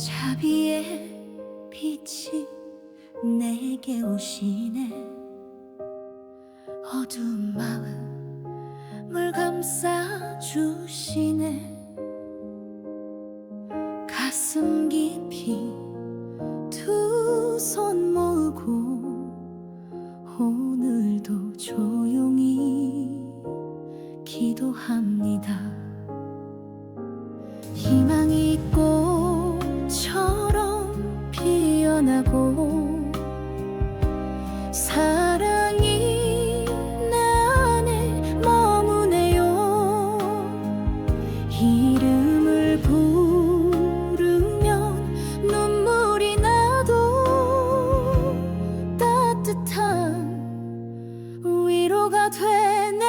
자비의 빛이 내게 오시네. 어두운 마음을 감싸주시네. 가슴 깊이 두 손 모으고 오늘도 조용히 기도합니다. 희망이 꽃처럼 피어나고 사랑이 내 안에 머무네요. 이름을 부르면 눈물이 나도 따뜻한 위로가 되네요.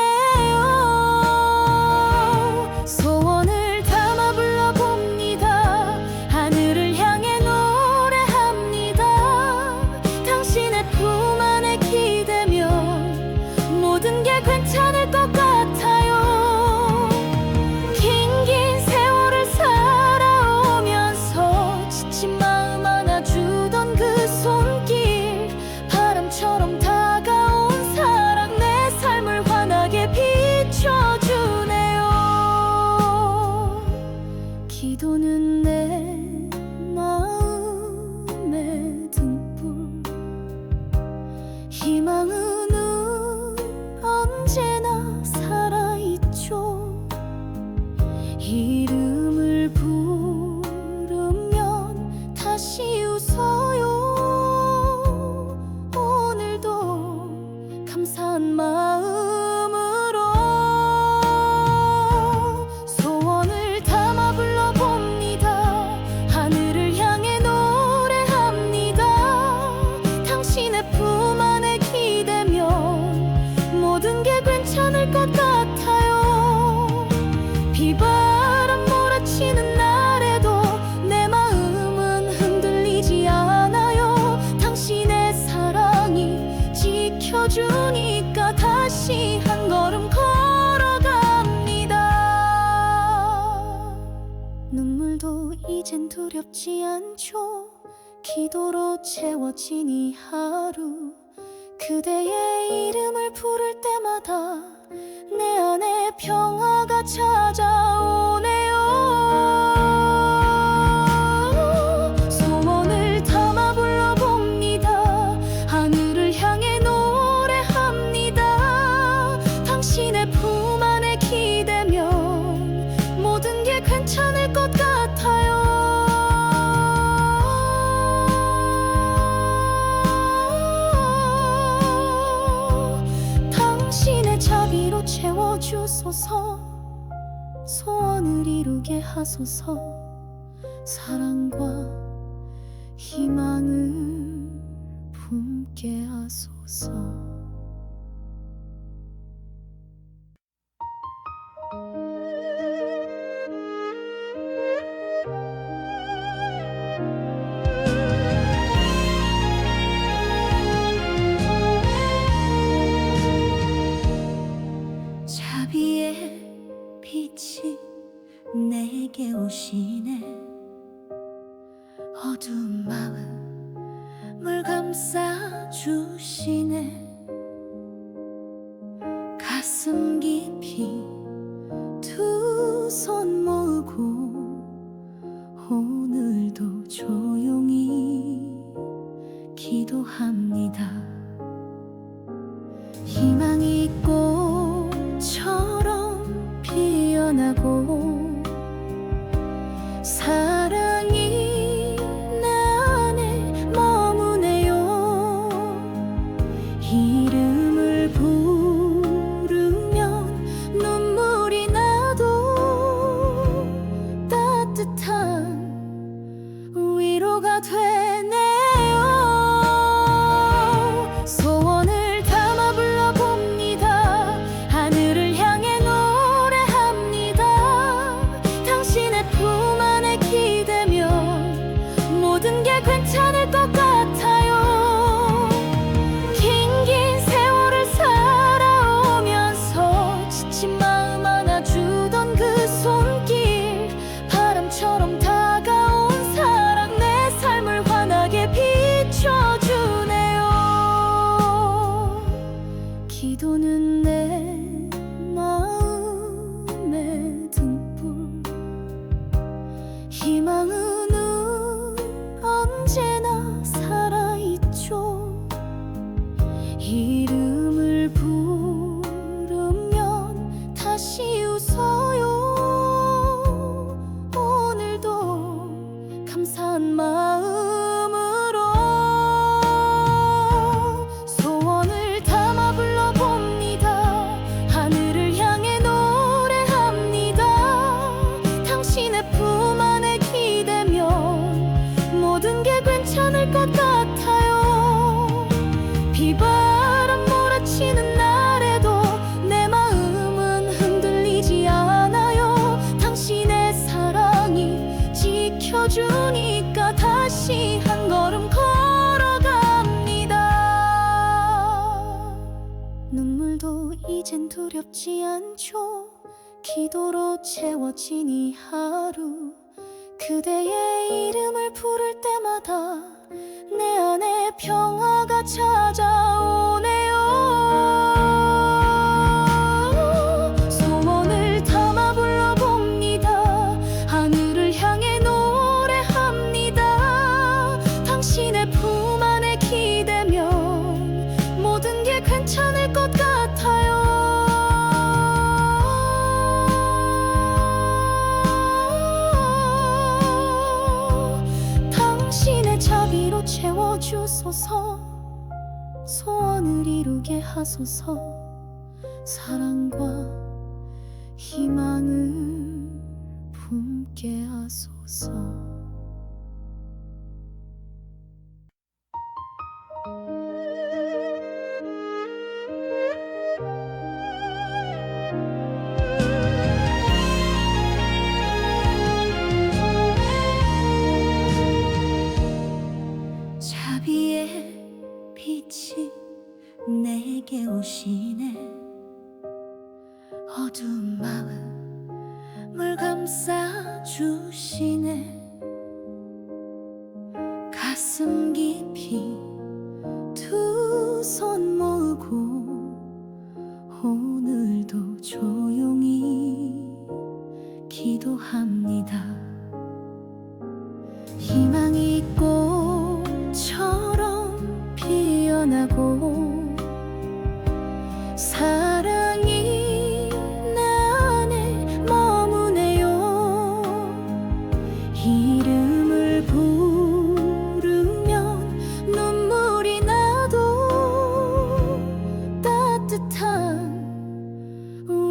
소원을 담아 불러봅니다. 하늘을 향해 노래합니다. 당신의 품 안에 기대면 모든 게 괜찮을 것 같아요. 긴 세월을 살아오면서 지친 마음 안아주던 그 손길, 바람처럼 다가온 사랑, 내 삶을 환하게 비춰주네요. 기도는 내 마음의 등불, 희망은 언제나 살아있죠. 이름을 부르면 다시 웃어요. 오늘도 감사한 마음으로 소원을 담아 불러봅니다. 하늘을 향해 노래합니다. 당신의 품 안에 기대면 모든 게 괜찮을 것 같아요. 비바람 몰아치는 날에도 내 마음은 흔들리지 않아요. 당신의 사랑이 지켜주니까 다시 한 걸음 걸어갑니다. 눈물도 이젠 두렵지 않죠. 기도로 채워진 이 하루, 그대의 이름을 부를 때마다 내 안에 평화가 찾아오네요. 소원을 담아 불러봅니다. 하늘을 향해 노래합니다. 당신의 품 안에 기대면 모든 게 괜찮을 것 같아요. 당신의 자비로 채워주소서. 소원을 이루게 하소서. 사랑과 희망을 품게 하소서. 자비의 빛이 내게 오시네. 어두운 마음을 감싸주시네. 가슴 깊이 두 손 모으고 오늘도 조용히 기도합니다. 희망이 꽃처럼 피어나고 사랑이 내 안에 머무네요. 이름을 부르면 눈물이 나도 따뜻한 위로가 되네요. 소원을 담아 불러봅니다. 하늘을 향해 노래합니다. 당신의 품 안에 기대면 모든 게 괜찮을 것 같아요. 긴 세월을 살아오면서 지친 마음 안아주던 그 손길, 바람처럼 다가온 사랑, 감사한 마음으로 소원을 담아 불러봅니다. 하늘을 향해 노래합니다. 당신의 품 안에 기대면 모든 게 괜찮을 것 같아요. 비바람 몰아치는 날에도 내 마음은 흔들리지 않아요. 당신의 사랑이 지켜주니까 다시 한 걸음 걸어갑니다. 눈물도 이젠 두렵지 않죠. 기도로 채워진 이 하루, 그대의 이름을 부를 때마다 내 안에 평화가 찾아오네요. 소원을 담아 불러봅니다. 하늘을 향해 노래합니다. 당신의 품 안에 기대면 모든 게 괜찮을 것 같아요. 당신의 자비로 채워주소서. 소원을 이루게 하소서. 사랑과 희망을 품게 하소서. 자비의 빛이 내게 오시네. 어두운 마음을 감싸주시네. 가슴 깊이 두 손 모으고 오늘도 조용히 기도합니다. 희망이 꽃처럼 피어나고 사랑이 내 안에 머무네요. 이름을 부르면 눈물이 나도 따뜻한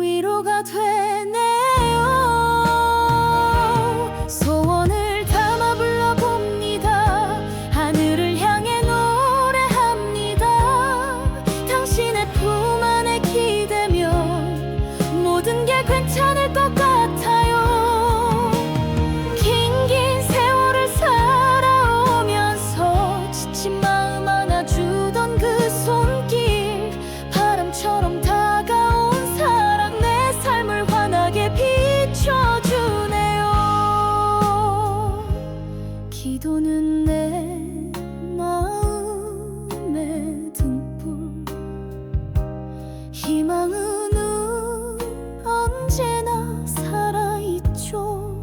위로가 되네요. 소원을 담아 불러봅니다. 하늘을 향해 노래합니다. 당신의 품 안에 기대면 모든 게 괜찮을 것 같아요. 긴 세월을 살아오면서 지친 마음 안아주던 그 손길, 바람처럼 다가온 사랑, 내 삶을 환하게 비춰주네요. 기도는 내 마음의 등불, 희망은 언제나 살아있죠.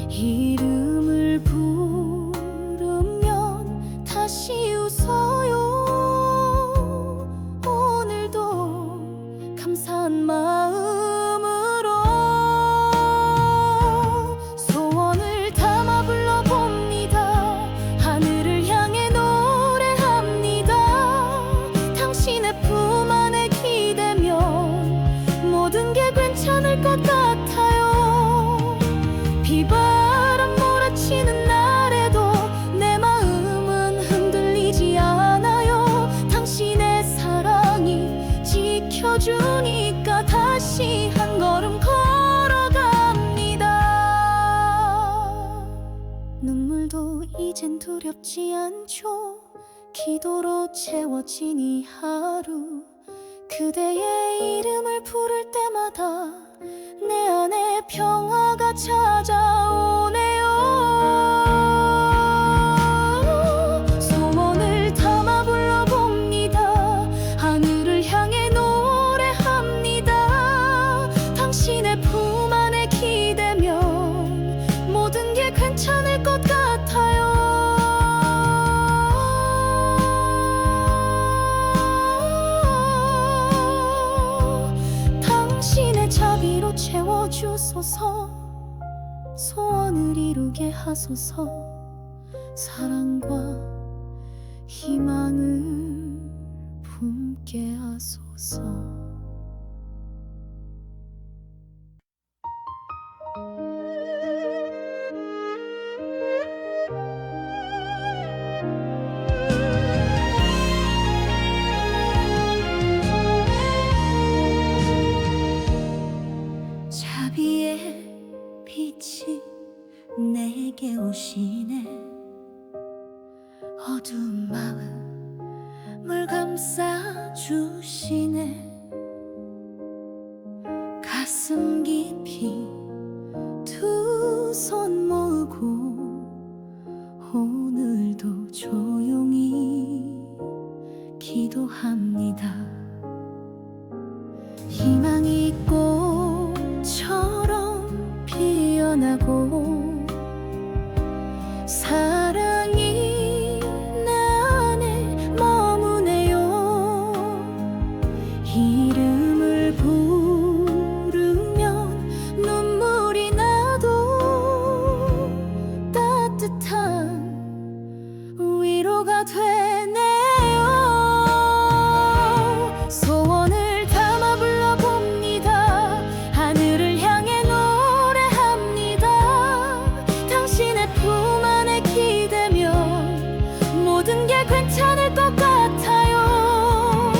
이름을 부르면 다시 웃어요. 오늘도 감사한 마음으로 소원을 담아 불러봅니다. 하늘을 향해 노래합니다. 당신의 품 안에 기대면 모든 게 괜찮을 것 같아요. 비바람 몰아치는 날에도 내 마음은 흔들리지 않아요. 당신의 사랑이 지켜주니까 다시 한 걸음 걸어갑니다. 눈물도 이젠 두렵지 않죠. 기도로 채워진 이 하루, 그대의 이름을 부를 때마다 내 안에 평화가 찾아오네요. 소원을 담아 불러봅니다. 하늘을 향해 노래합니다. 당신의 품 안에 기대면 모든 게 괜찮을 것 같아요. 자비로 채워주소서. 소원을 이루게 하소서. 사랑과 희망을 품게 하소서. 자비의 빛이 내게 오시네. 어두운 마음을 감싸 주시네. 가슴 깊이 두 손 모으고 오늘도 조용히 기도합니다. 희망이 꽃처럼 피어나고 사랑이 내 안에 머무네요. 이름을 부르면 눈물이 나도 따뜻한 위로가 되네요. 소원을 담아 불러봅니다. 하늘을 향해 노래합니다. 당신의 품 안에 기대면 모든 게 괜찮을 것 같아요.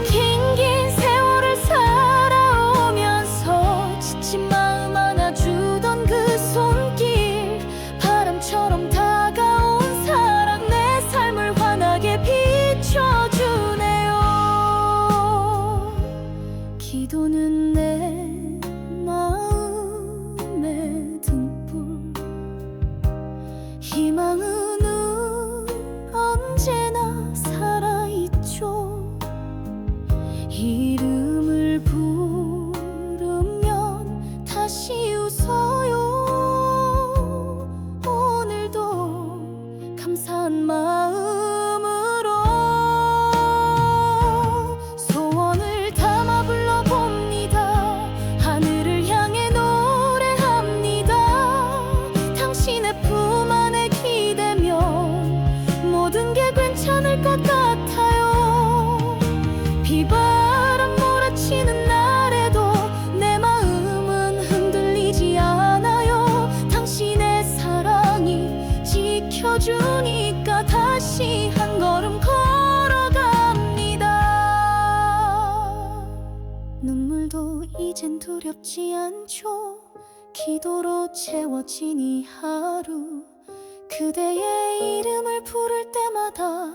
긴 세월을 살아오면서 지친 마음 안아주던 그 손길, 바람처럼 다가온 사랑, 내 삶을 환하게 비춰주네요. 기도는 내 마음의 등불, 희망은 언제나 살아있죠. 이름을 부르면 다시 웃어요. 오늘도 감사한 마음으로 소원을 담아 불러봅니다. 하늘을 향해 노래합니다. 당신의 품 안에 기대면 모든 게 괜찮을 것 같아요. 비바람 몰아치는 날에도 내 마음은 흔들리지 않아요. 당신의 사랑이 지켜주니까 다시 한 걸음 걸어갑니다. 눈물도 이젠 두렵지 않죠. 기도로 채워진 이 하루, 그대의 이름을 부를 때마다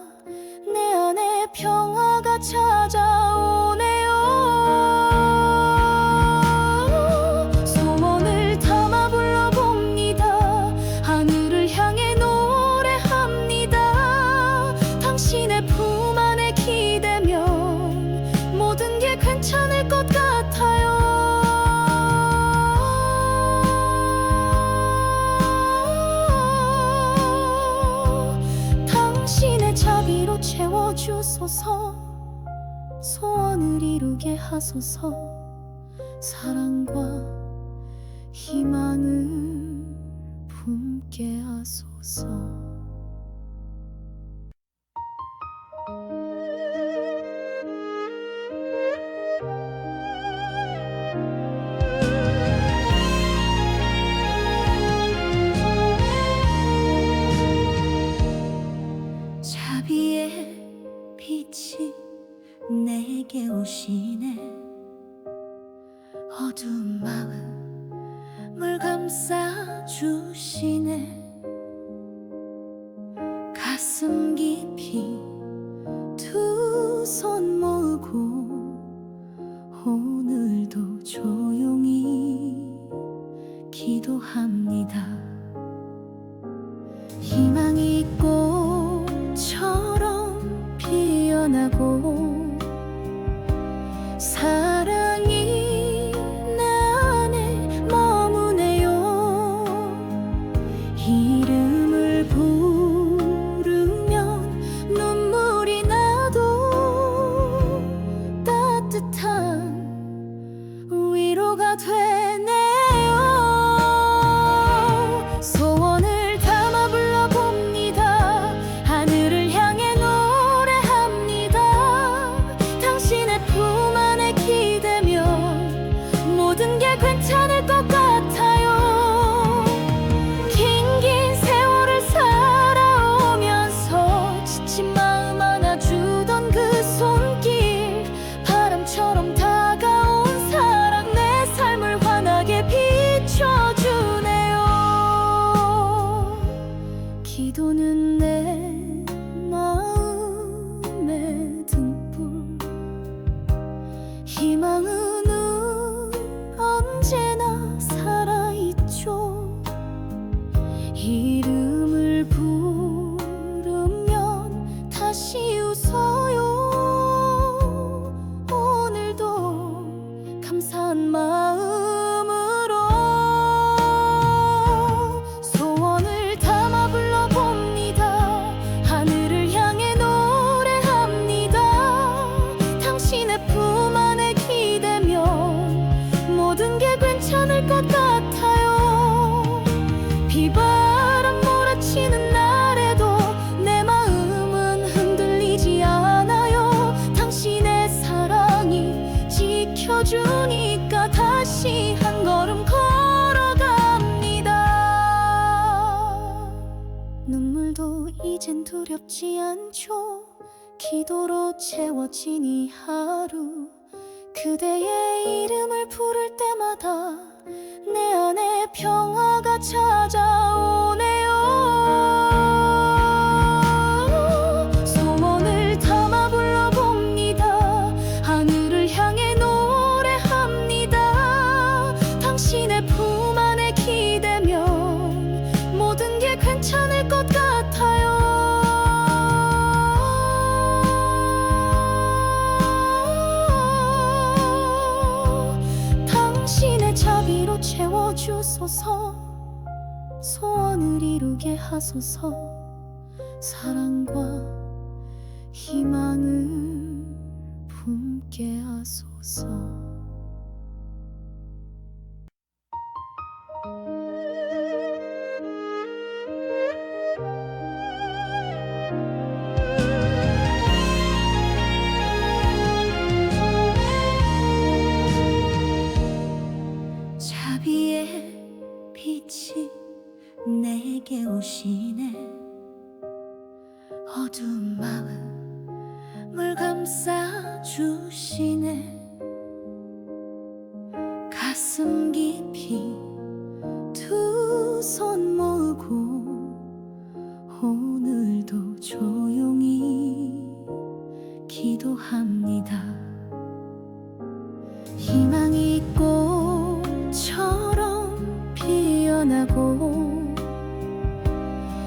내 안에 평화가 찾아오네요. 소원을 담아 불러봅니다. 하늘을 향해 노래합니다. 당신의 품 안에 기대면 모든 게 괜찮을 것 같아요. 당신의 자비로 채워주소서. 소원을 이루게 하소서. 사랑과 희망을 품게 하소서. 자비의 빛이 내게 오시네. 어두운 마음을 감싸 주시네. 가슴 깊이 두 손 모으고 오늘도 조용히 기도합니다. 희망이 꽃처럼 피어나고 사랑이 내 안에 머무네요. 이름을 부르면 눈물이 나도 따뜻한 위로가 되네요. 소원을 담아 불러봅니다. 기도는 내 마음의 등불, 희망은 언제나 살아있죠. 이름을 부르면 다시 웃어요. 오늘도 감사한 마음으로 소원을 담아 불러봅니다. 하늘을 향해 노래합니다. 당신의 품 안에 기대면 모든 게 괜찮을 것 같아요. 비바람 몰아치는 날에도 내 마음은 흔들리지 않아요. 당신의 사랑이 지켜주니까 다시 한 걸음 걸어갑니다. 눈물도 이젠 두렵지 않죠. 기도로 채워진 이 하루, 그대의 이름을 부를 때마다 내 안에 평화가 찾아오네요. 소원을 담아 불러봅니다. 하늘을 향해 노래합니다. 당신의 품 안에 기대면 모든 게 괜찮을 것 같아요. 당신의 자비로 채워주소서. 소원을 이루게 하소서. 사랑과 희망을 품게 하소서. 자비의 빛이 내게 오시네. 어두운 마음을 감싸주시네. 가슴 깊이 두 손 모으고 오늘도 조용히 기도합니다. 희망이 꽃처럼 피어나고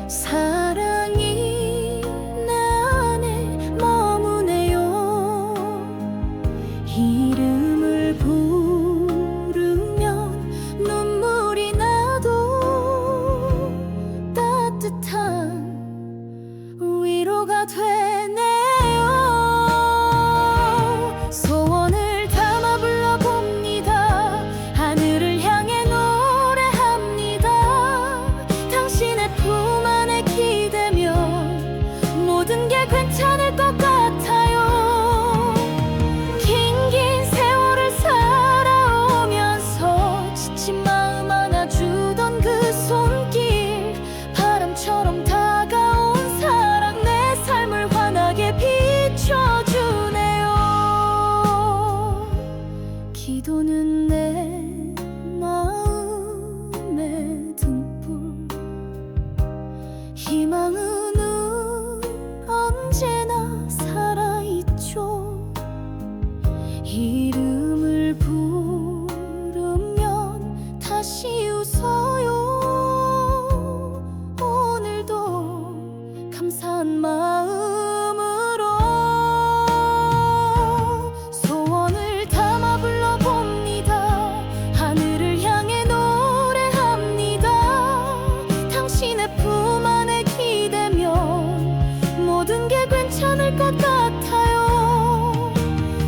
사랑이 내 안에 머무네요. 이름을 부르면 눈물이 나도 따뜻한 위로가 되네요. 소원을 담아 불러봅니다. 하늘을 향해 노래합니다. 당신의 품 안에 기대면 모든 게 괜찮을 것 같아요. 긴 세월을 살아오면서 지친 마음 안아주던 그 손길, 바람처럼 다가온 사랑, 내 삶을 환하게 비춰주네요. 기도는 내 마음의 등불, 희망은 언제나 살아있죠. 이름을 부르면 다시 웃어요. 오늘도 감사한 마음으로 소원을 담아 불러봅니다. 하늘을 향해 노래합니다. 당신의 품 안에 기대면 모든 게 괜찮을 것 같아요.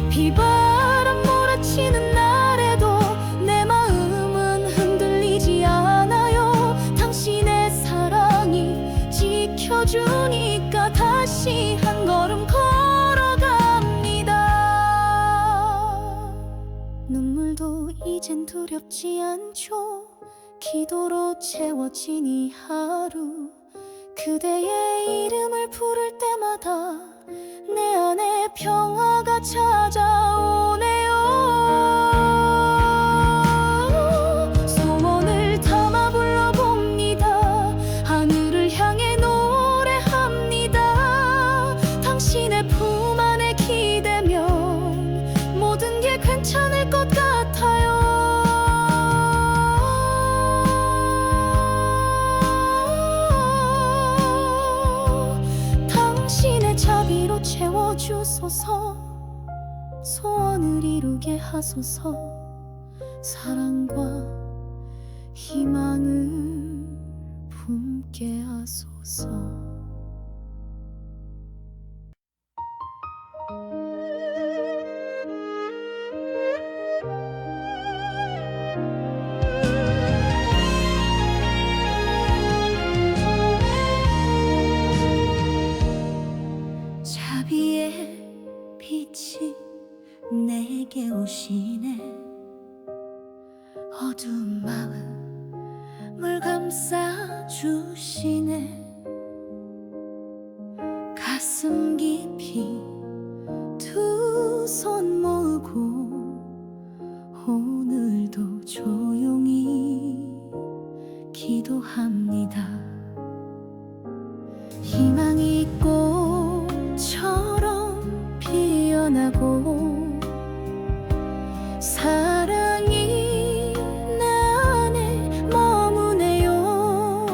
비바람 몰아치는 날에도 내 마음은 흔들리지 않아요. 당신의 사랑이 지켜주니까 다시 한 걸음 걸어갑니다. 눈물도 이젠 두렵지 않죠. 기도로 채워진 이 하루, 그대의 이름을 부를 때마다 내 안에 평화가 찾아오네요. 소원을 담아 불러봅니다. 하늘을 향해 채워주소서. 소원을 이루게 하소서. 사랑과 희망을 품게 하소서. 자비의 빛이 내게 오시네. 어두운 마음을 감싸 주시네. 가슴 깊이 두 손 모으고 오늘도 조용히 기도합니다. 희망이 꽃처럼 피어나고 사랑이 내 안에 머무네요.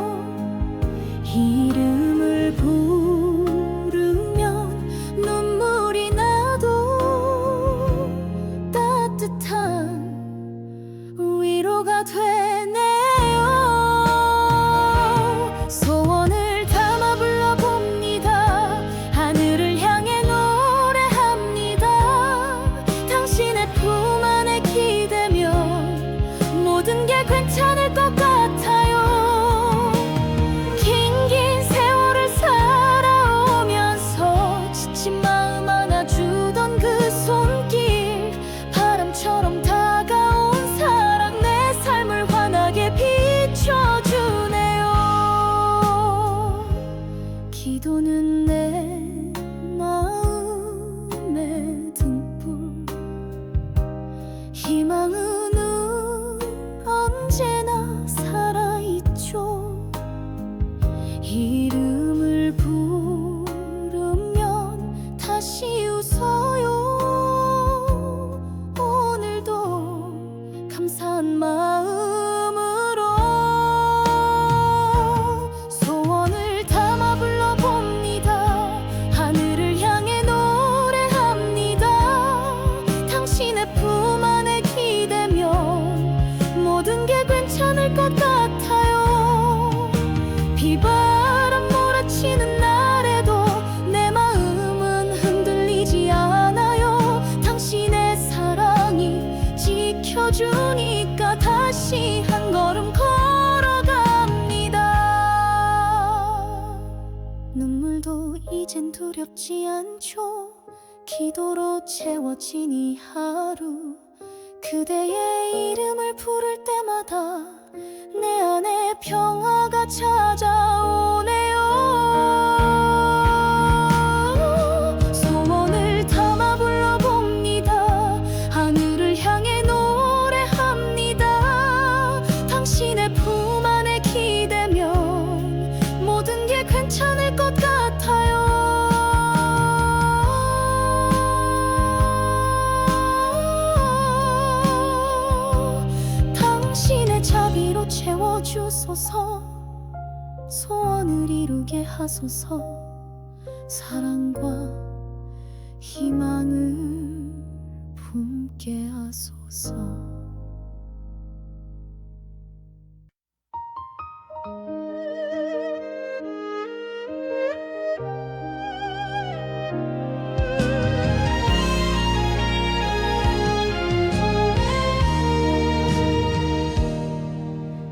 이름을 부르면 눈물이 나도 따뜻한 위로가 되네요. 소원을 담아 불러봅니다. 하늘을 향해 노래합니다. 당신의 품 안에 기대면 모든 게 괜찮을 것 같아요. 긴 세월을 살아오면서 지친 마음 안아주던 그 손길, 바람처럼 다가온 사랑, 내 삶을 환하게 비춰주네요. 기도는 내 마음의 등불, 희망은 언제나 살아있죠. 이름을 부르면 다시 웃어요. 오늘도 감사한 마음으로 소원을 담아 불러봅니다. 하늘을 향해 노래합니다. 당신의 품 안에 기대면 모든 게 괜찮을 것 같아요. 비바람 몰아치는 날에도 내 마음은 흔들리지 않아요. 당신의 사랑이 지켜주니까 다시 한 걸음 걸어갑니다. 눈물도 이젠 두렵지 않죠. 기도로 채워진 이 하루, 그대의 이름을 부를 때마다 내 안에 평화가 찾아오네요. 소원을 담아 불러봅니다. 하늘을 향해 노래합니다. 당신의 품 안에 기대면 모든 게 괜찮을 것 같아요. 당신의 자비로 채워주소서. 소원을 이루게 하소서. 사랑과 희망을 품게 하소서.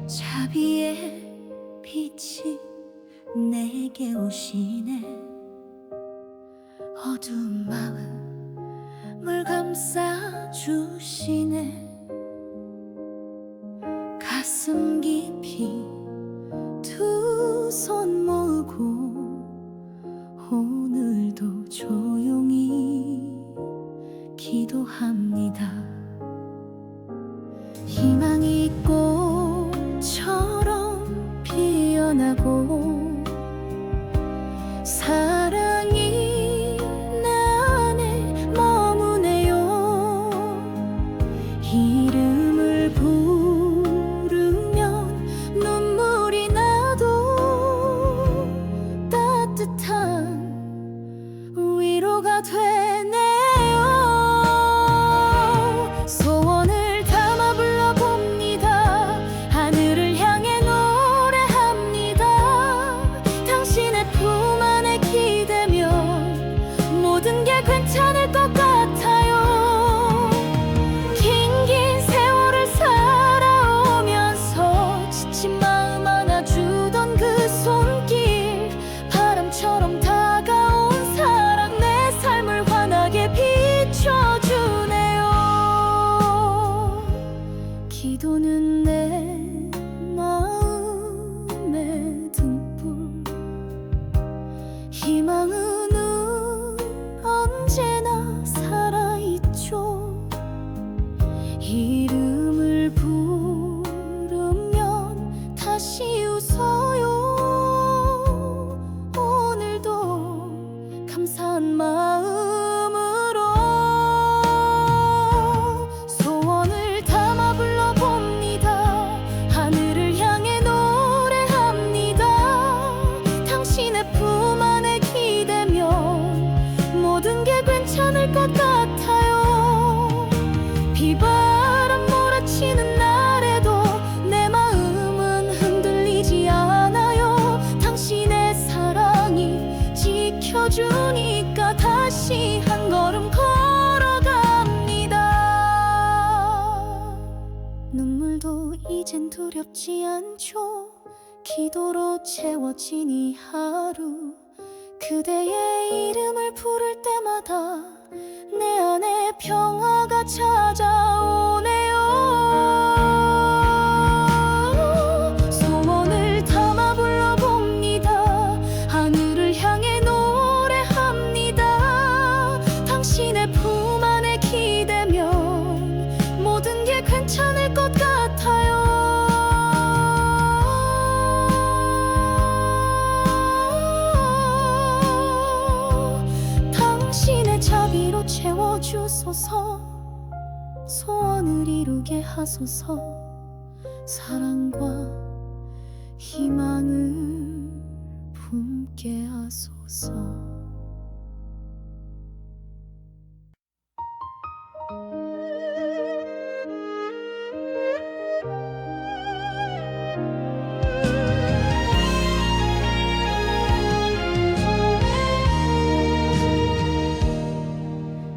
자비의 빛이 내게 오시네. 어두운 마음을 감싸 주시네. 가슴 깊이 두 손 모으고 오늘도 조용히 기도합니다. 희망이 꽃처럼 피어나고 사랑이 내 안에 머무네요. 이름을 부르면 눈 희망은 언제나 살아있죠. 이름을 부르면 다시 웃어요. 오늘도 감사한 마음으로 소원을 담아 불러봅니다. 하늘을 향해 노래합니다. 당신의 품 안에 기대면 모든 게 괜찮을 것 같아요. 비바람 몰아치는 날에도 내 마음은 흔들리지 않아요. 당신의 사랑이 지켜주니까 다시 한 걸음 걸어갑니다. 눈물도 이젠 두렵지 않죠. 기도로 채워진 이 하루, 그대의 이름을 부를 때마다 내 안에 평화가 찾아오네요. 소원을 담아 불러봅니다. 하늘을 향해 노래합니다. 당신의 품 안에 기대면 모든 게 괜찮을 것 같아요. 당신의 자비로 채워주소서. 소원을 이루게 하소서. 사랑과 희망을 품게 하소서.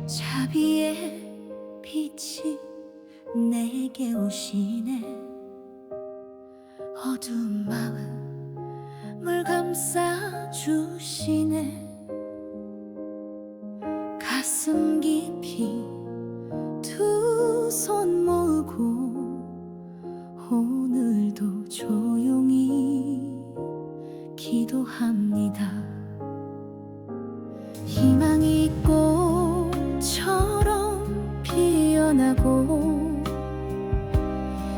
자비의 빛이 내게 오시네. 어두운 마음을 감싸주시네. 가슴 깊이 두 손 모으고 오늘도 조용히 기도합니다. 희망이 꽃처럼 피어나고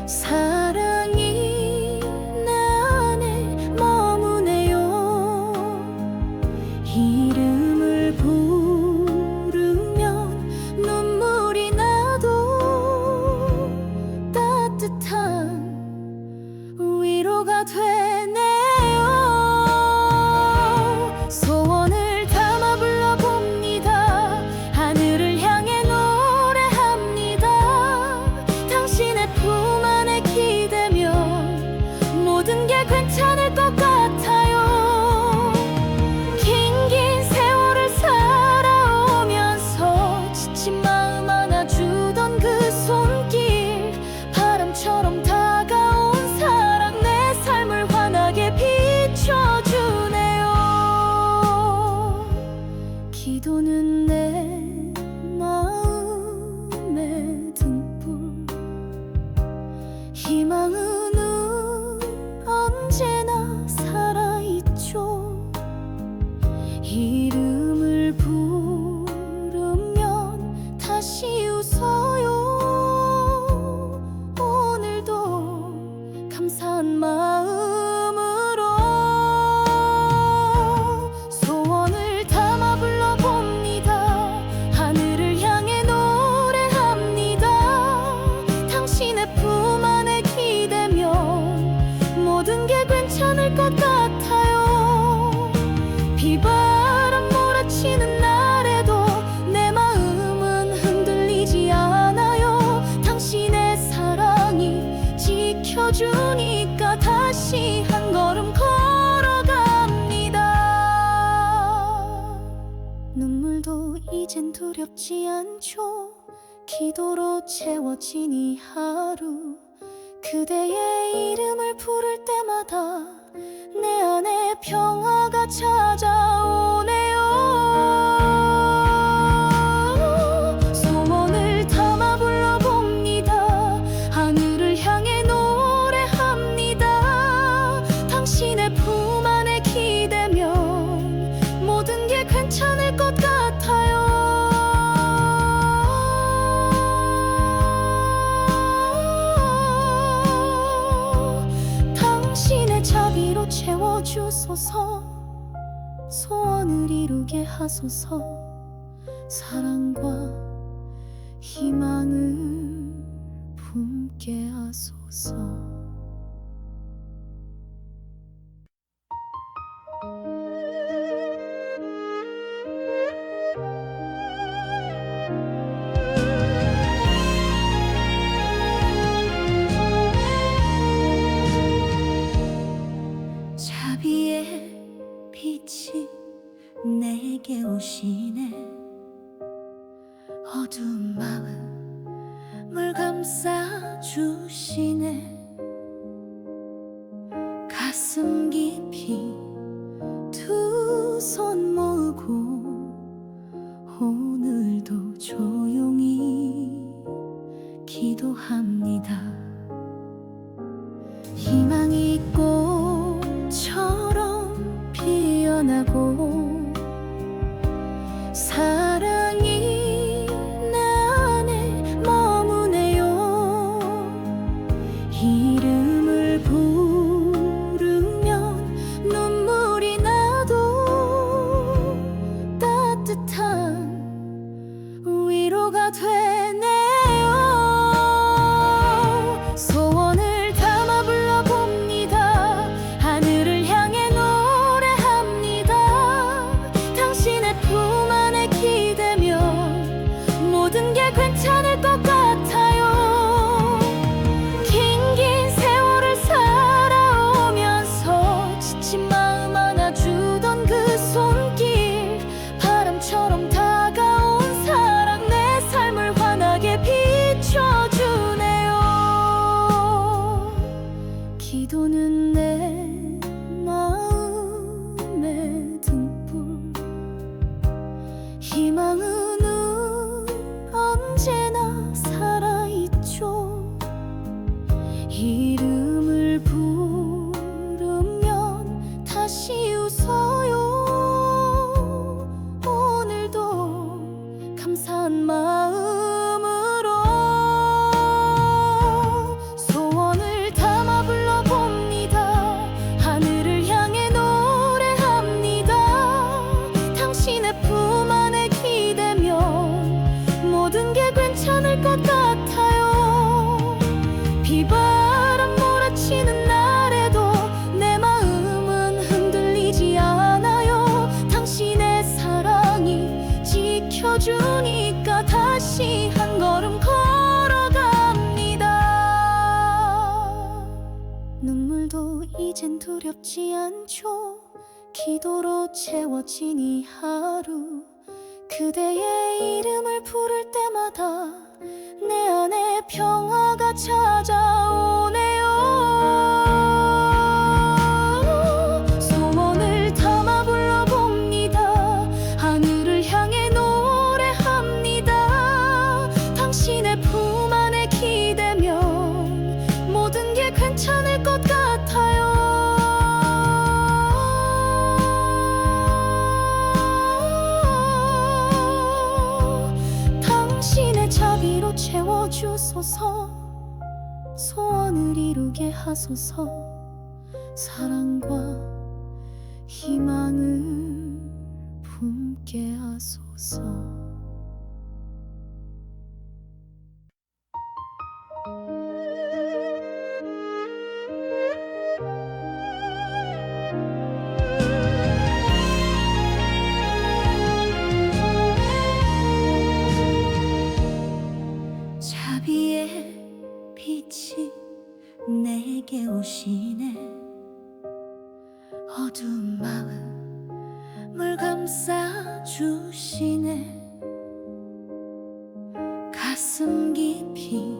사랑이 내 안에 머무네요. 이름을 부르면 눈물이 나도 따뜻한 위로가 되네요. 소원을 담아 불러봅니다. 하늘을 향해 노래합니다. 당신의 품 안에 기대면 모든 게 괜찮을 것 같아요. 긴긴 세월을 살아오면서 지친 마음 안아주던 그 손길, 바람처럼 다가온 사랑, 내 삶을 환하게 비춰주네요. 기도는 내 마음의 등불, 희망은 언제나 살아있죠. 이름을 부르면 다시 웃어요. 오늘도 감사한 마음으로 소원을 담아 불러봅니다. 하늘을 향해 노래합니다. 당신의 품 안에 기대면 모든 게 괜찮을 것 같아요. 비바람 몰아치는 날에도 내 마음은 흔들리지 않아요. 당신의 사랑이 지켜주니까 다시 한 걸음 걸어갑니다. 눈물도 이젠 두렵지 않죠. 기도로 채워진 이 하루, 그대의 이름을 부를 때마다 내 안에 평화가 찾아오네요. 소원을 담아 불러봅니다. 하늘을 향해 노래합니다. 당신의 품 안에 기대면 모든 소원을 이루게 하소서. 사랑과 희망을 품게 하소서. 자비의 빛이 내게 오시네. 어두운 마음을 감싸 주시네. 가슴 깊이 두 손 모으고 오늘도 조용히 기도합니다. 희망이 꽃처럼 피어나고 사랑이 내 안에 머무네요. 이름을 부르면 눈물이 나도 따뜻한 위로가 되네요. 소원을 담아 불러봅니다. 하늘을 향해 노래합니다. 당신의 품 안에 기대면 모든 게 괜찮을 것 같아요. 긴 세월을 살아오면서 지친 마음 안아주던 그 손길, 바람처럼 다가온 사랑, 내 삶을 환하게 비춰주네요. 기도는 내 마음의 등불, 희망은 언제나 살아있죠. 이름을 부르면 다시 웃어요. 오늘도 감사한 마음으로 소원을 담아 불러봅니다. 하늘을 향해 노래합니다. 당신의 품 안에 기대면 모든 게 괜찮을 것 같아요. 비바람 몰아치는 날에도 내 마음은 흔들리지 않아요. 당신의 사랑이 지켜주니까 다시 한 걸음 걸어갑니다. 눈물도 이젠 두렵지 않죠. 기도로 채워진 이 하루, 그대의 이름을 부를 때마다 내 안에 평화가 찾아오네요. 소원을 담아 불러봅니다. 하늘을 향해 노래합니다. 당신의 품 안에 기대면 모든 게 괜찮을 것 같아요. 당신의 자비로 채워주소서. 소원을 이루게 하소서. 사랑과 희망을 품게 하소서. 자비의 빛이 내게 오시네. 어두운 마음을 감싸 주시네. 가슴 깊이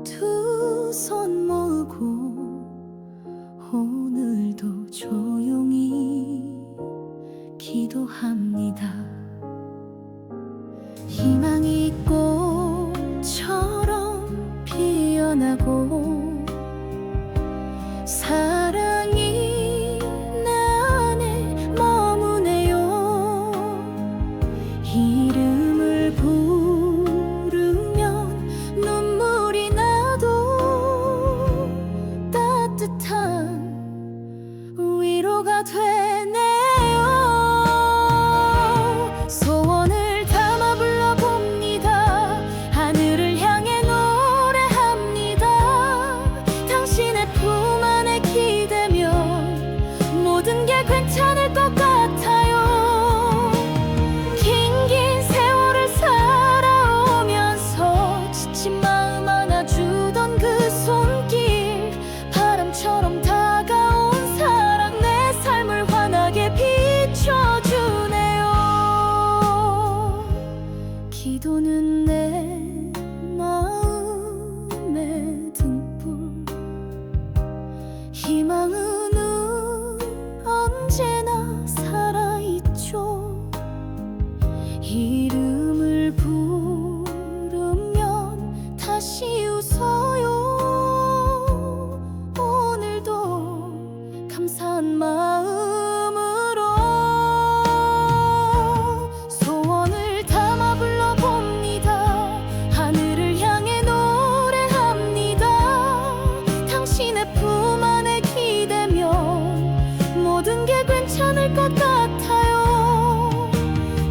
두 손 모으고 오늘도 조용히 기도합니다. 희망이 꽃처럼 피어나고 사랑이 내 안에 머무네요. 이름을 부르면 눈물이 나도 따뜻한 위로가 되네요.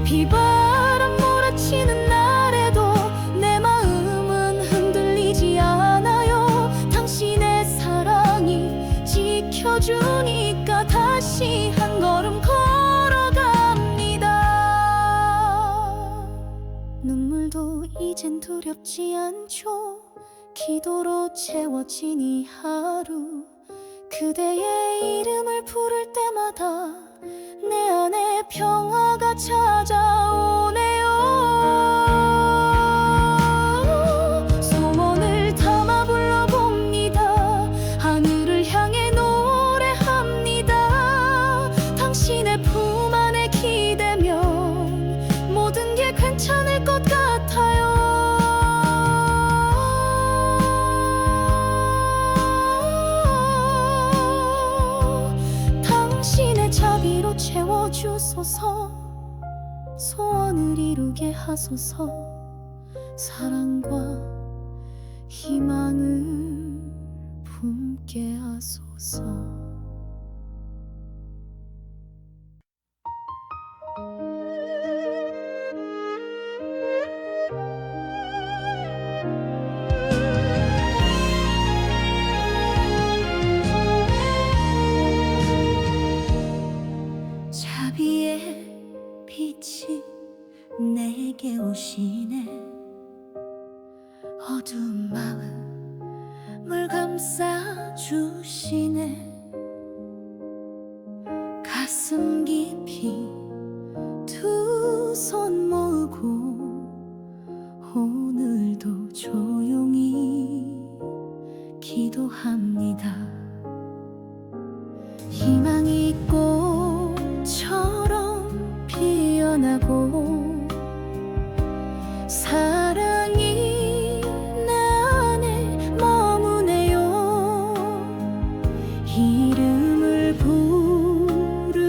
비바람 몰아치는 날에도 내 마음은 흔들리지 않아요. 당신의 사랑이 지켜주니까 다시 한 걸음 걸어갑니다. 눈물도 이젠 두렵지 않죠. 기도로 채워진 이 하루, 그대의 이름을 부를 때마다 내 안에 평화가 찾아오네요. 소원을 담아 불러봅니다. 하늘을 향해 노래합니다. 당신의 품 안에 기대면 모든 게 괜찮을 것 같아요. 당신의 자비로 채워주소서. 소원을 이루게 하소서. 사랑과 희망을 품게 하소서. 자비의 빛이 내게 오시네. 어두운 마음을 감싸 주시네. 가슴 깊이 두 손 모으고 오늘도 조용히 기도합니다. 희망이 꽃처럼 피어나고 사랑이 내 안에 머무네요. 이름을 부르면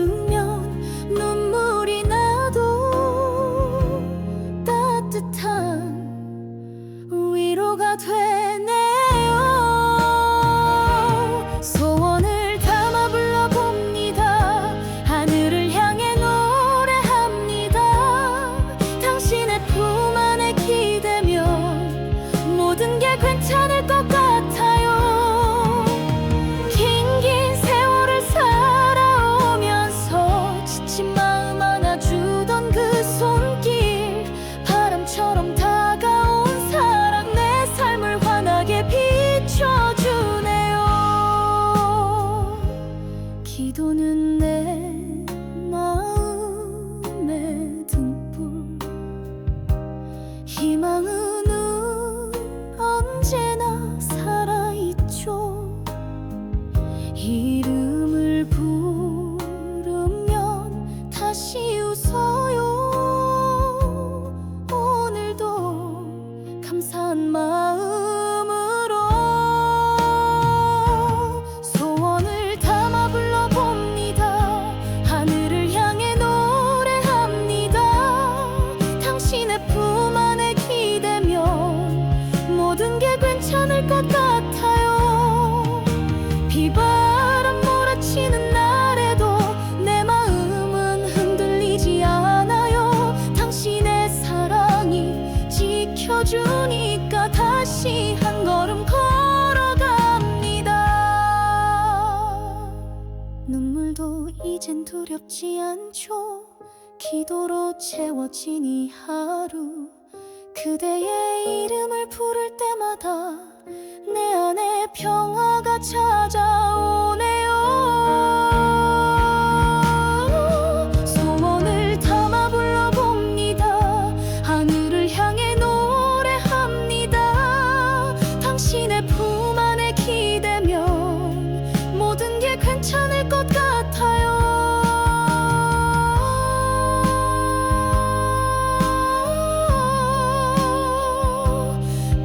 눈물이 나도 따뜻한 위로가 되네요. 소원을 담아 불러봅니다. 하늘을 향해 노래합니다. 당신의 품 안에 기대면 모든 게 괜찮을 것 같아요. 긴긴 세월을 살아오면서 지친 마음 안아주던 그 손길, 바람처럼 다가온 사랑, 내 삶을 환하게 비춰주네요. 기도는 내 마음의 등불, 희망은 언제나 살아있죠. 이름을 부르면 다시 웃어요. 오늘도 감사한 마음으로 소원을 담아 불러봅니다. 하늘을 향해 노래합니다. 당신의 품 안에 기대면 모든 게 괜찮을 것 같아요. 비바람 몰아치는 날에도 내 마음은 흔들리지 않아요. 당신의 사랑이 지켜주니까 다시 한 걸음 걸어갑니다. 눈물도 이젠 두렵지 않죠. 기도로 채워진 이 하루, 그대의 이름을 부를 때마다 내 안에 평화가 찾아오네요. 소원을 담아 불러봅니다. 하늘을 향해 노래합니다. 당신의 품 안에 기대면 모든 게 괜찮을 것 같아요.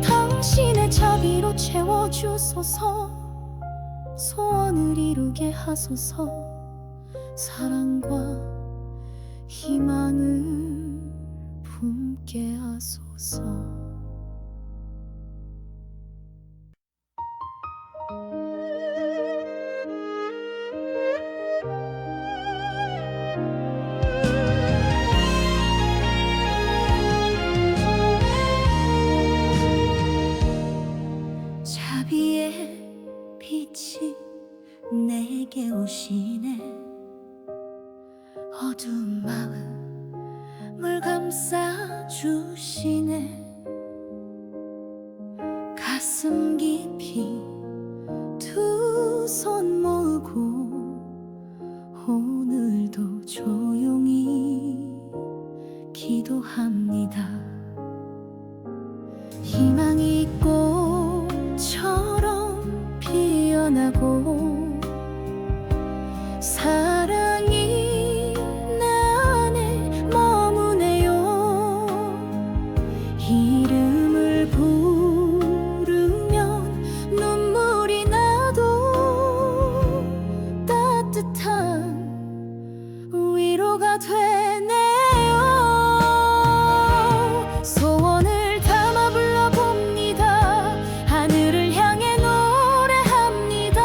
당신의 자비로 채워주소서. 소원을 이루게 하소서. 사랑과 희망을 품게 하소서. 어두운 마음을 감싸주시네. 가슴 깊이 두 손 모으고 오늘도 조용히 기도합니다. 희망이 꽃처럼 피어나고 사랑이 내 안에 머무네요. 이름을 부르면 눈물이 나도 따뜻한 위로가 되네요. 소원을 담아 불러봅니다. 하늘을 향해 노래합니다.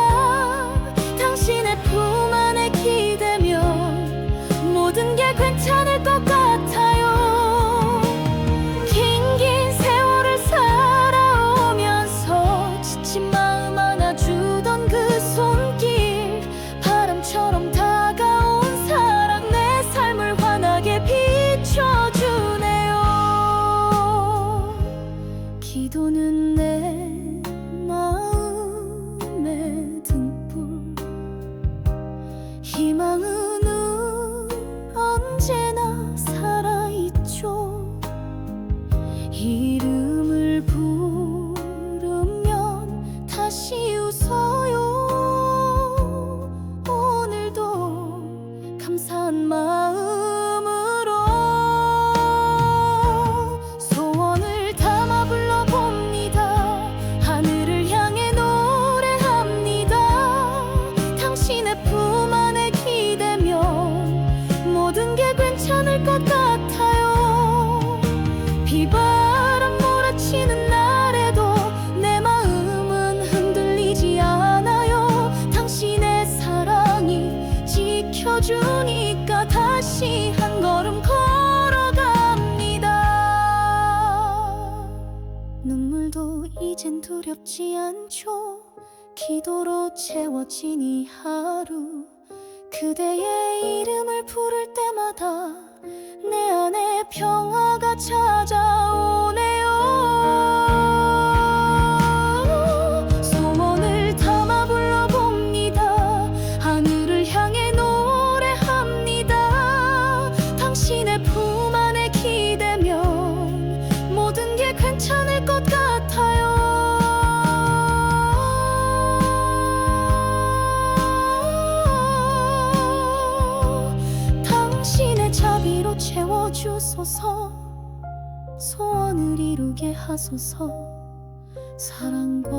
당신의 품 안에 기대면 모든 게 괜찮을 것 같아요. 긴긴 세월을 살아오면서 지친 마음 안아주던 그 손길, 바람처럼 다가온 사랑, 내 삶을 환하게 비춰주네요. 기도는 내 마음의 등불, 희망은 언제나 살아있죠. 이름을 부르면 다시 웃어요. 오늘도 감사한 마음으로 소원을 담아 불러봅니다. 하늘을 향해 노래합니다. 당신의 품 안에 기대면 모든 게 괜찮을 것 같아요. 비바람 몰아치는 날에도 내 마음은 흔들리지 않아요. 당신의 사랑이 지켜주니까 다시 한 걸음 걸어갑니다. 눈물도 이젠 두렵지 않죠. 기도로 채워진 이 하루, 그대의 이름을 부를 때마다 내 안에 평화가 찾아오네요. 소원을 담아 불러봅니다. 하늘을 향해 노래합니다. 당신의 품 안에 기대면 모든 게 괜찮을 것 같아요. 당신의 자비로 채워주소서. 소원을 이루게 하소서. 사랑과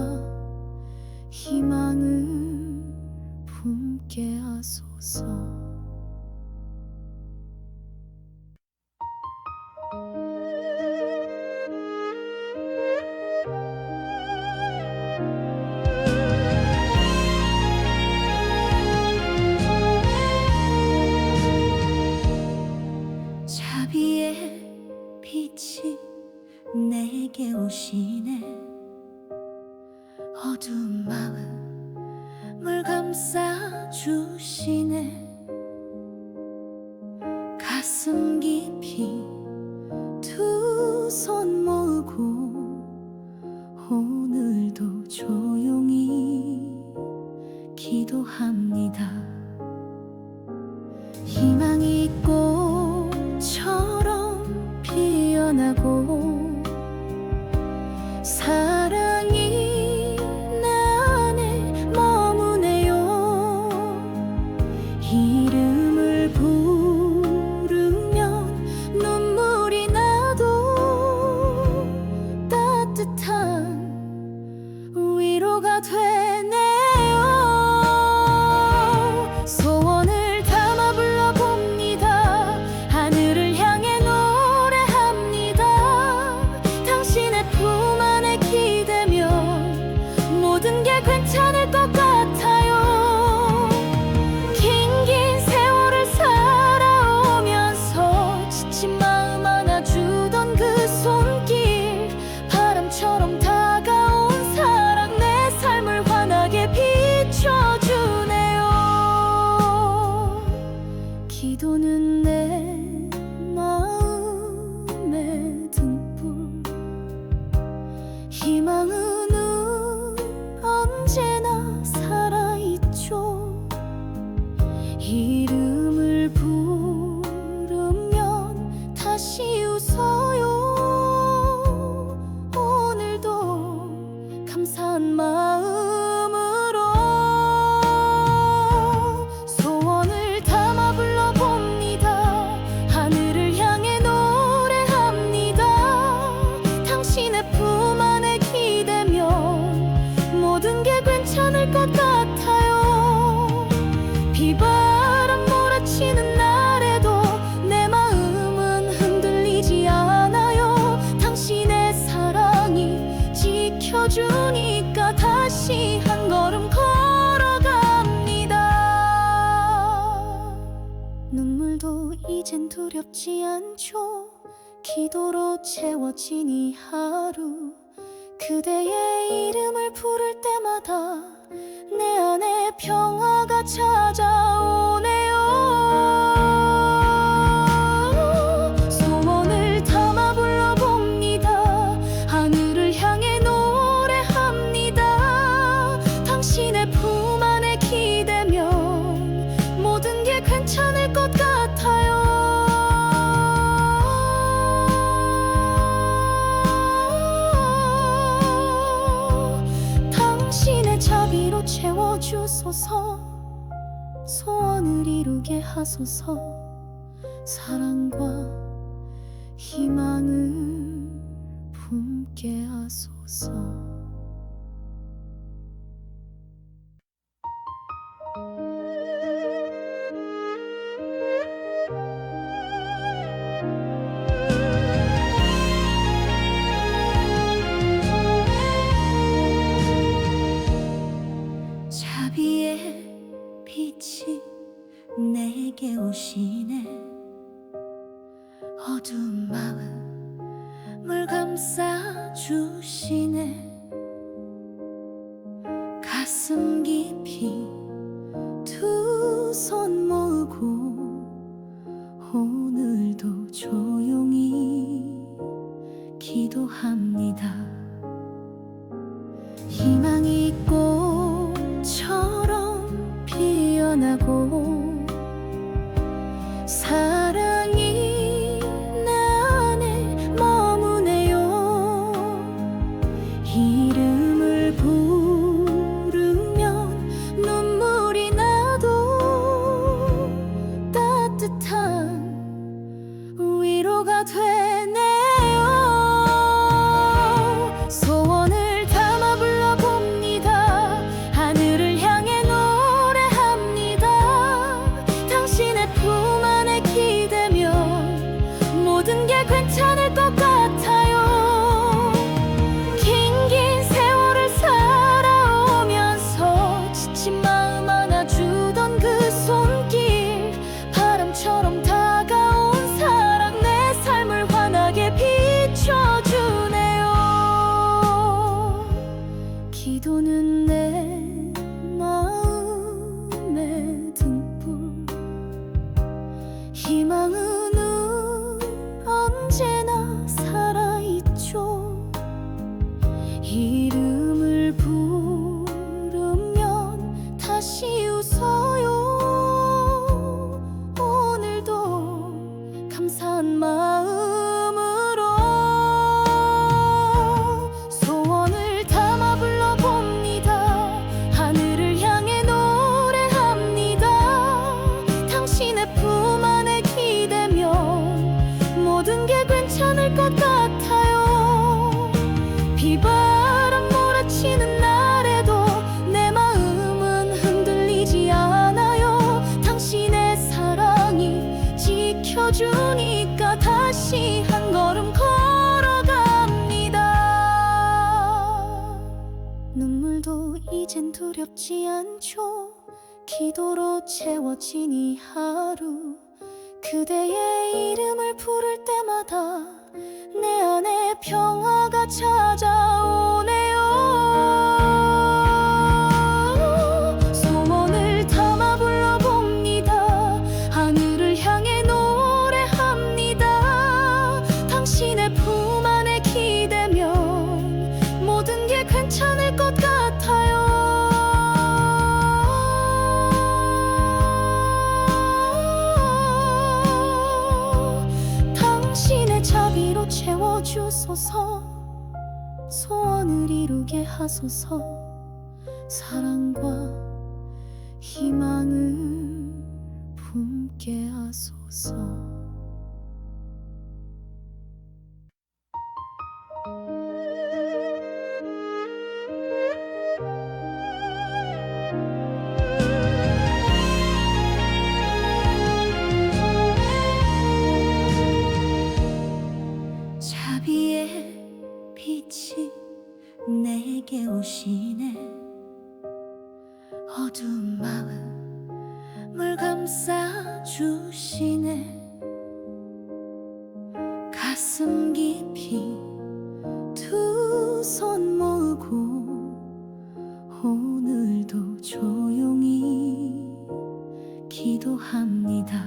희망을 품게 하소서. 자비의 빛이 내게 오시네. 어두운 마음을 감싸주시네. 가슴 깊이 두 손 모으고 오늘도 조용히 기도합니다. 희망이 꽃처럼 피어나고 사랑이 내 안에 머무네요. 이름을 부르면 눈물이 이젠 두렵지 않죠. 기도로 채워진 이 하루, 그대의 이름을 부를 때마다 내 안에 평화가 찾아오네요. 소원을 담아 불러봅니다. 하늘을 향해 노래합니다. 당신의 품 안에 기대면 모든 게 괜찮을 것 같아요. 당신의 자비로 채워주소서. 소원을 이루게 하소서. 사랑과 희망을 품게 하소서. 자비의 빛이 내게 오시네. 어두운 마음을 감싸 주시네. 가슴 깊이 두 손 모으고 오늘도 조용히 기도합니다. 희망이 꽃처럼 피어나고 사랑이 내 안에 머무네요. 이름을 부르면 눈물이 나도 따뜻한 위로가 되네요. 소원을 담아 불러봅니다. 하늘을 향해 노래합니다. 당신의 품 안에 기대면 모든 게 괜찮을 것 같아요. 긴긴 세월을 살아오면서 지친 마음 안아주던 그 손길, 바람처럼 다가온 사랑, 내 삶을 환하게 비춰주네요. 기도는 내 마음의 등불, 희망은 언제나 살아있죠. 이름을 부르면 다시 웃어요. 오늘도 감사한 마음으로 소원을 담아 불러봅니다. 하늘을 향해 노래합니다. 당신의 품 안에 기대면 모든 게 괜찮을 것 같아요. 비바람 몰아치는 날에도 내 마음은 흔들리지 않아요. 당신의 사랑이 지켜주니까 다시 한 걸음 걸어갑니다. 눈물도 이젠 두렵지 않죠. 기도로 채워진 이 하루, 그대의 이름을 부를 때마다 내 안에 평화가 찾아오네요. 소원을 담아 불러봅니다. 하늘을 향해 노래합니다. 당신의 품 안에 기대면 모든 게 괜찮을 것 같아요. 당신의 자비로 채워주소서. 소원을 이루게 하소서. 사랑과 희망을 품게 하소서. 자비의 빛이 내게 오시네. 어두운 마음을 감싸 주시네. 오늘도 조용히 기도합니다.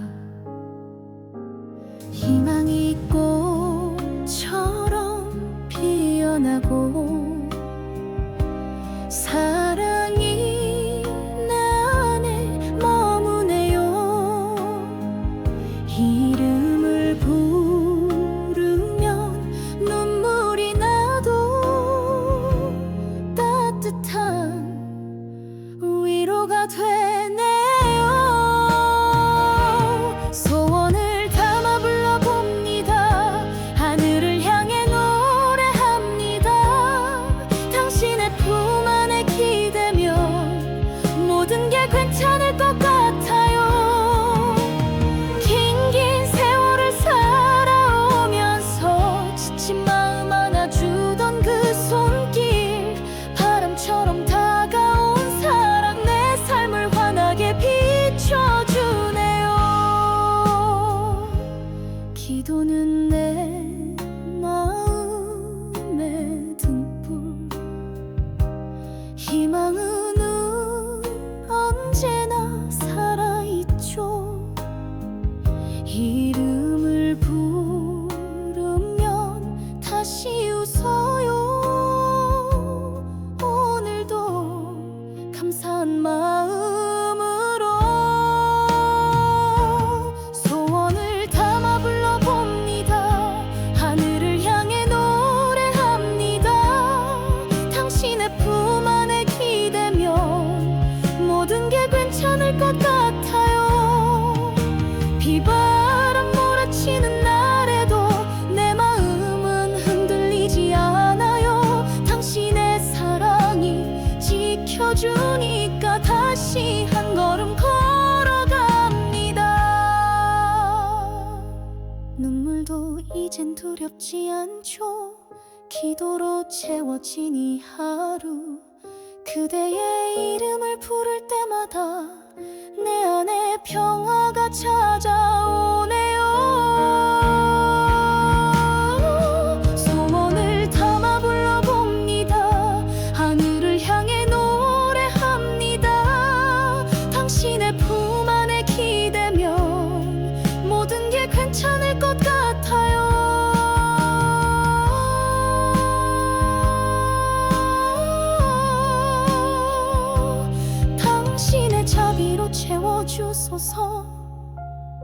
희망이 꽃처럼 피어나고 사랑이 내 안에 머무네요. 이름을 부르면 눈물이 나도 따뜻한 위로가 되네요. 소원을 담아 불러봅니다. 하늘을 향해 노래합니다. 당신의 품 안에 기대면 모든 게 괜찮을 것 같아요. 긴긴 세월을 살아오면서 지친 마음 안아주던 그 손길, 바람처럼 다가온 사랑, 내 삶을 환하게 비춰주네요. 기도는 내 마음의 등불, 희망은 언제나 살아있죠. 이름을 부르면 다시 웃어요. 오늘도 감사한 마음으로 소원을 담아 불러봅니다. 하늘을 향해 노래합니다. 당신의 품 안에 기대면 모든 게 괜찮을 것 같아요. 비바람 몰아치는 날에도 내 마음은 흔들리지 않아요. 당신의 사랑이 지켜주니까 다시 한 걸음 걸어갑니다. 눈물도 이젠 두렵지 않죠. 기도로 채워진 이 하루, 그대의 이름을 부를 때마다 내 안에 평화가 찾아오네요. 소원을 담아 불러봅니다. 하늘을 향해 노래합니다. 당신의 품 안에 기대면 모든 게 괜찮을 것 같아요. 당신의 자비로 채워주소서.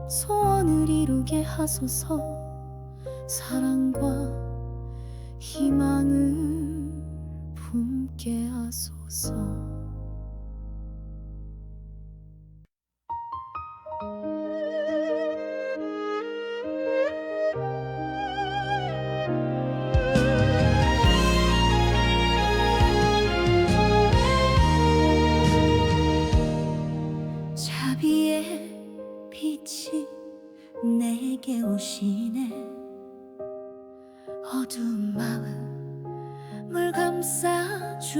소원을 이루게 하소서. 사랑과 희망을 품게 하소서. 자비의 빛이 내게 오시네. 어두운 마음을 감싸주시네.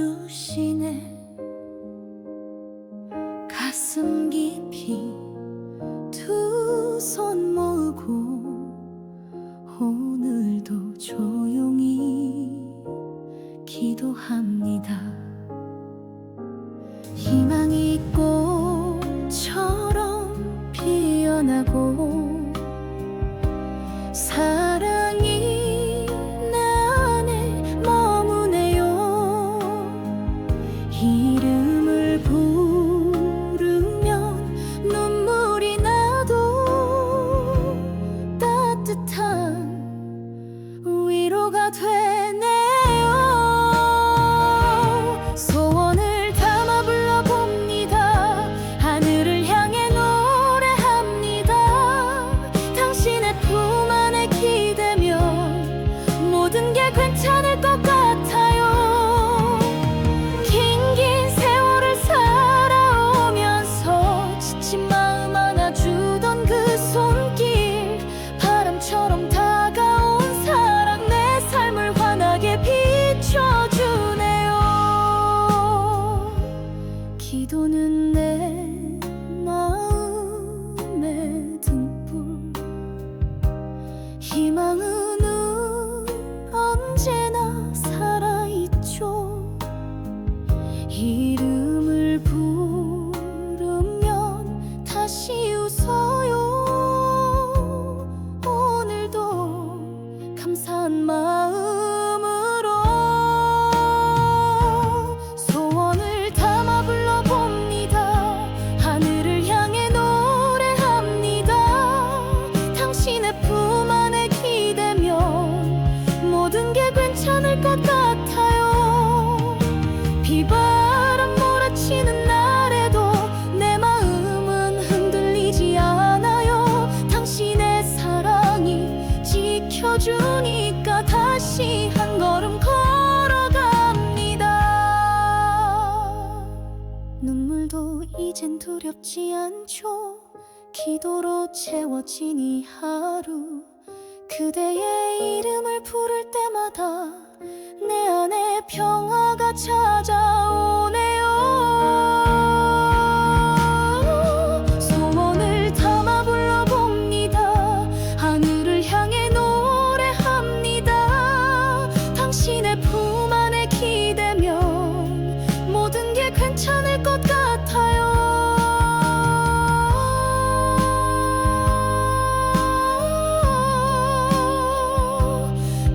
가슴 깊이 두 손 모으고 오늘도 조용히 기도합니다. 희망이 꽃처럼 피어나고 사랑이 내 안에 머무네요. 이름을 부르면 눈물이 나도 따뜻한 위로가 되네요. 소원을 담아 불러봅니다. 하늘을 향해 노래합니다. 당신의 품 안에 기대면 모든 게 괜찮을 것 같아요. 긴긴 세월을 살아오면서 지친 마음 안아주던 그 손길, 바람처럼 다가온 사랑, 내 삶을 환하게 비춰주네요. 기도는 내 마음의 등불, 희망은 언제나 살아있죠. 이름 비춰주니까 다시 한 걸음 걸어갑니다. 눈물도 이젠 두렵지 않죠. 기도로 채워진 이 하루, 그대의 이름을 부를 때마다 내 안에 평화가 찾아오네요. 소원을 담아 불러봅니다. 하늘을 향해 노래합니다. 당신의 품 안에 기대면 모든 게 괜찮을 것 같아요.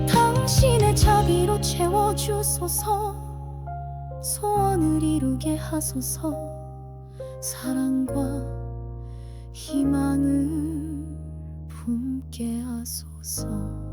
당신의 자비로 채워주소서. 소원을 이루게 하소서. 사랑과 희망을 품게 하소서.